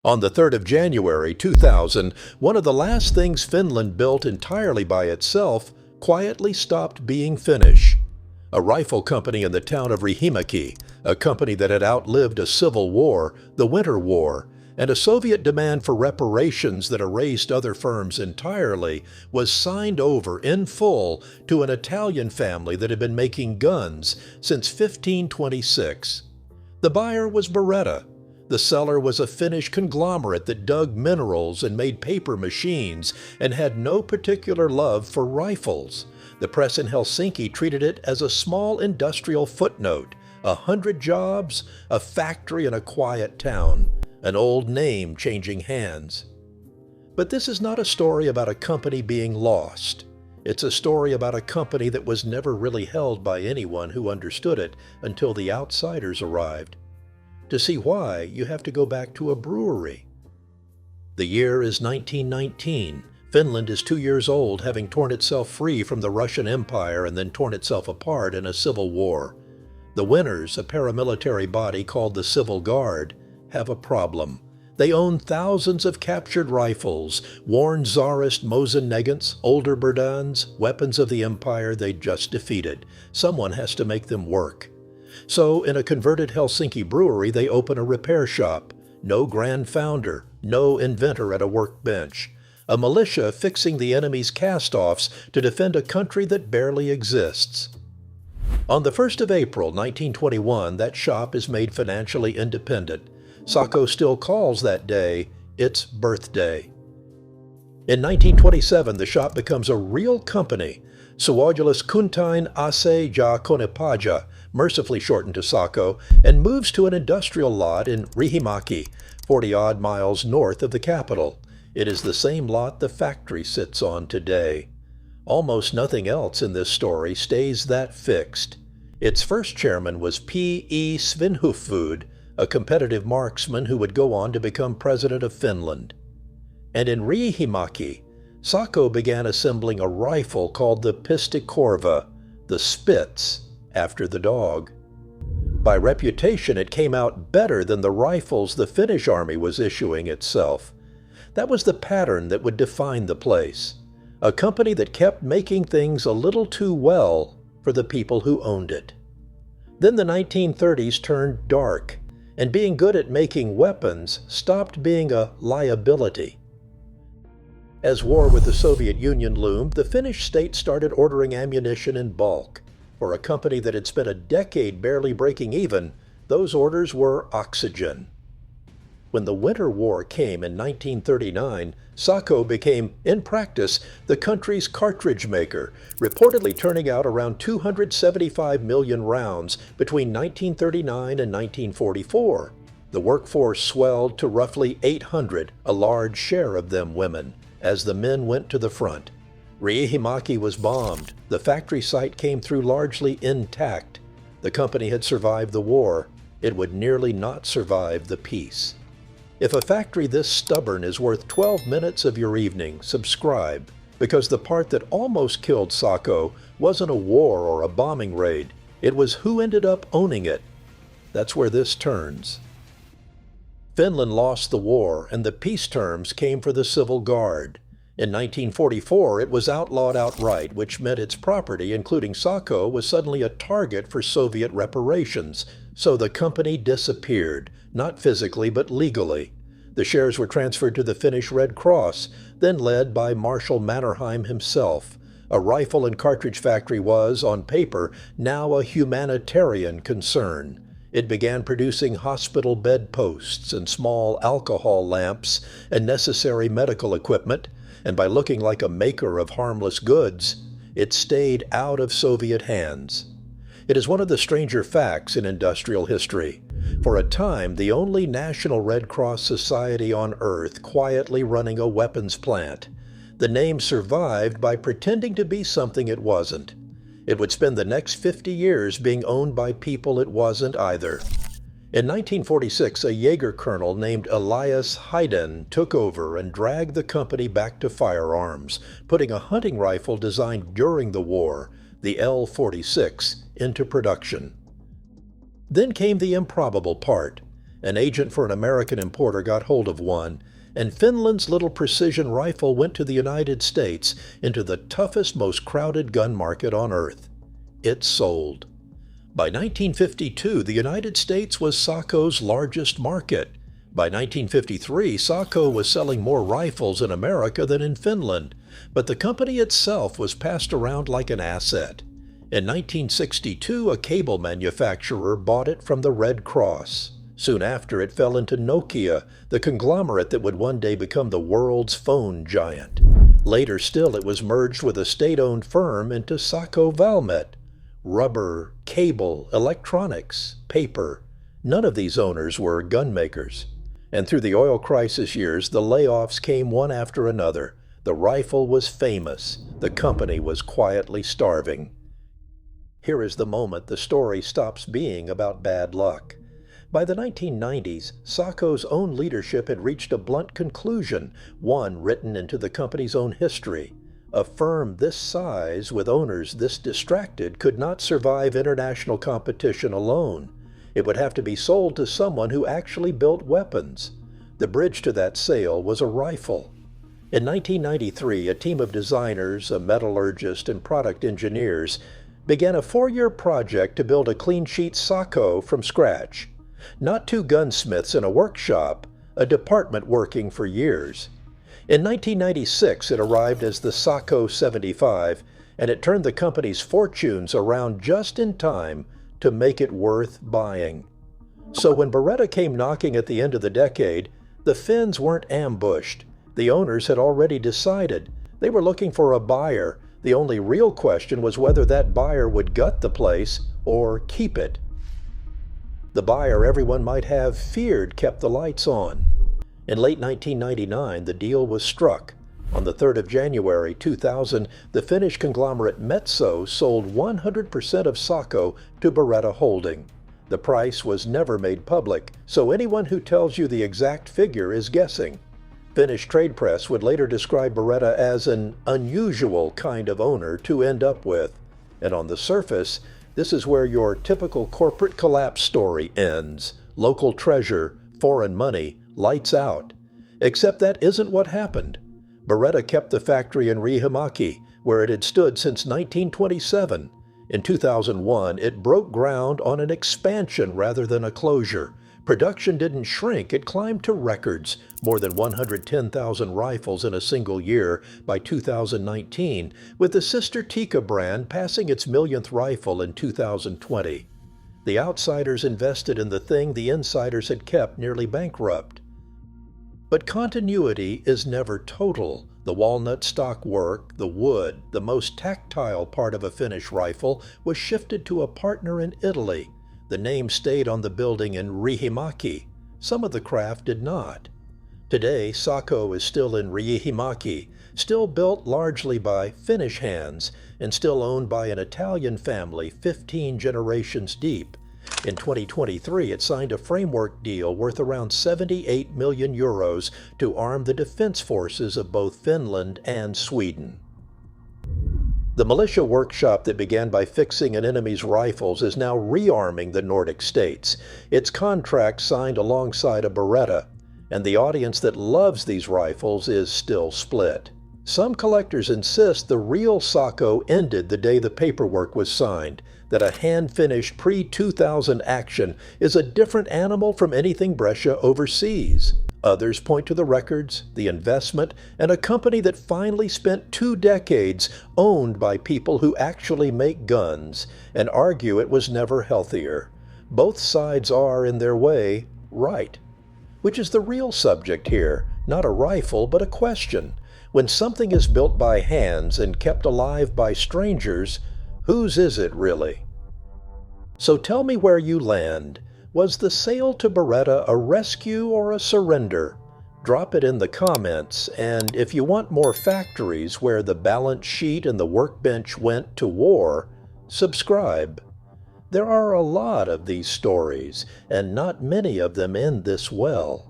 On the 3rd of January 2000, one of the last things Finland built entirely by itself quietly stopped being Finnish. A rifle company in the town of Riihimäki, a company that had outlived a civil war, the Winter War, and a Soviet demand for reparations that erased other firms entirely, was signed over in full to an Italian family that had been making guns since 1526. The buyer was Beretta. The seller was a Finnish conglomerate that dug minerals and made paper machines and had no particular love for rifles. The press in Helsinki treated it as a small industrial footnote, 100 jobs, a factory in a quiet town, an old name changing hands. But this is not a story about a company being lost. It's a story about a company that was never really held by anyone who understood it until the outsiders arrived. To see why, you have to go back to a brewery. The year is 1919. Finland is 2 years old, having torn itself free from the Russian Empire and then torn itself apart in a civil war. The winners, a paramilitary body called the Civil Guard, have a problem. They own thousands of captured rifles, worn Tsarist Mosin-Nagants, older Berdans, weapons of the empire they'd just defeated. Someone has to make them work. So, in a converted Helsinki brewery, they open a repair shop. No grand founder, no inventor at a workbench. A militia fixing the enemy's cast-offs to defend a country that barely exists. On the 1st of April, 1921, that shop is made financially independent. Sako still calls that day its birthday. In 1927, the shop becomes a real company, Suomalais Kuntain Ase ja Konepaja, mercifully shortened to Sako, and moves to an industrial lot in Riihimäki, 40-odd miles north of the capital. It is the same lot the factory sits on today. Almost nothing else in this story stays that fixed. Its first chairman was P.E. Svinhufvud, a competitive marksman who would go on to become president of Finland. And in Riihimäki, Sako began assembling a rifle called the Pistikorva, the Spitz, after the dog. By reputation, it came out better than the rifles the Finnish army was issuing itself. That was the pattern that would define the place. A company that kept making things a little too well for the people who owned it. Then the 1930s turned dark, and being good at making weapons stopped being a liability. As war with the Soviet Union loomed, the Finnish state started ordering ammunition in bulk. For a company that had spent a decade barely breaking even, those orders were oxygen. When the Winter War came in 1939, Sako became, in practice, the country's cartridge maker, reportedly turning out around 275 million rounds between 1939 and 1944. The workforce swelled to roughly 800, a large share of them women, as the men went to the front. Riihimäki was bombed. The factory site came through largely intact. The company had survived the war. It would nearly not survive the peace. If a factory this stubborn is worth 12 minutes of your evening, subscribe, because the part that almost killed Sako wasn't a war or a bombing raid. It was who ended up owning it. That's where this turns. Finland lost the war, and the peace terms came for the Civil Guard. In 1944, it was outlawed outright, which meant its property, including Sako, was suddenly a target for Soviet reparations. So the company disappeared, not physically but legally. The shares were transferred to the Finnish Red Cross, then led by Marshal Mannerheim himself. A rifle and cartridge factory was, on paper, now a humanitarian concern. It began producing hospital bedposts and small alcohol lamps and necessary medical equipment, and by looking like a maker of harmless goods, it stayed out of Soviet hands. It is one of the stranger facts in industrial history. For a time, the only National Red Cross Society on Earth quietly running a weapons plant. The name survived by pretending to be something it wasn't. It would spend the next 50 years being owned by people it wasn't either. In 1946, a Jaeger colonel named Elias Hayden took over and dragged the company back to firearms, putting a hunting rifle designed during the war, the L-46, into production. Then came the improbable part. An agent for an American importer got hold of one, and Finland's little precision rifle went to the United States into the toughest, most crowded gun market on Earth. It sold. By 1952, the United States was Sako's largest market. By 1953, Sako was selling more rifles in America than in Finland, but the company itself was passed around like an asset. In 1962, a cable manufacturer bought it from the Red Cross. Soon after, it fell into Nokia, the conglomerate that would one day become the world's phone giant. Later still, it was merged with a state-owned firm into Sako Valmet. Rubber, cable, electronics, paper. None of these owners were gun makers. And through the oil crisis years, the layoffs came one after another. The rifle was famous. The company was quietly starving. Here is the moment the story stops being about bad luck. By the 1990s, Sako's own leadership had reached a blunt conclusion, one written into the company's own history. A firm this size, with owners this distracted, could not survive international competition alone. It would have to be sold to someone who actually built weapons. The bridge to that sale was a rifle. In 1993, a team of designers, a metallurgist, and product engineers began a 4-year project to build a clean-sheet Sako from scratch. Not two gunsmiths in a workshop, a department working for years. In 1996, it arrived as the Sako 75, and it turned the company's fortunes around just in time to make it worth buying. So when Beretta came knocking at the end of the decade, the Finns weren't ambushed. The owners had already decided. They were looking for a buyer. The only real question was whether that buyer would gut the place or keep it. The buyer everyone might have feared kept the lights on. In late 1999, the deal was struck. On the 3rd of January 2000, the Finnish conglomerate Metso sold 100% of Sako to Beretta Holding. The price was never made public, so anyone who tells you the exact figure is guessing. Finnish trade press would later describe Beretta as an unusual kind of owner to end up with. And on the surface, this is where your typical corporate collapse story ends. Local treasure, foreign money, lights out. Except that isn't what happened. Beretta kept the factory in Riihimäki, where it had stood since 1927. In 2001, it broke ground on an expansion rather than a closure. Production didn't shrink, it climbed to records, more than 110,000 rifles in a single year by 2019, with the sister Tikka brand passing its millionth rifle in 2020. The outsiders invested in the thing the insiders had kept nearly bankrupt. But continuity is never total. The walnut stock work, the wood, the most tactile part of a Finnish rifle, was shifted to a partner in Italy. The name stayed on the building in Riihimäki. Some of the craft did not. Today, Sako is still in Riihimäki, still built largely by Finnish hands, and still owned by an Italian family 15 generations deep. In 2023, it signed a framework deal worth around 78 million euros to arm the defense forces of both Finland and Sweden. The militia workshop that began by fixing an enemy's rifles is now rearming the Nordic states. Its contract signed alongside a Beretta, and the audience that loves these rifles is still split. Some collectors insist the real Sako ended the day the paperwork was signed, that a hand-finished pre-2000 action is a different animal from anything Brescia overseas. Others point to the records, the investment, and a company that finally spent 2 decades owned by people who actually make guns, and argue it was never healthier. Both sides are, in their way, right. Which is the real subject here, not a rifle, but a question. When something is built by hands and kept alive by strangers, whose is it really? So tell me where you land. Was the sale to Beretta a rescue or a surrender? Drop it in the comments, and if you want more factories where the balance sheet and the workbench went to war, subscribe. There are a lot of these stories, and not many of them end this well.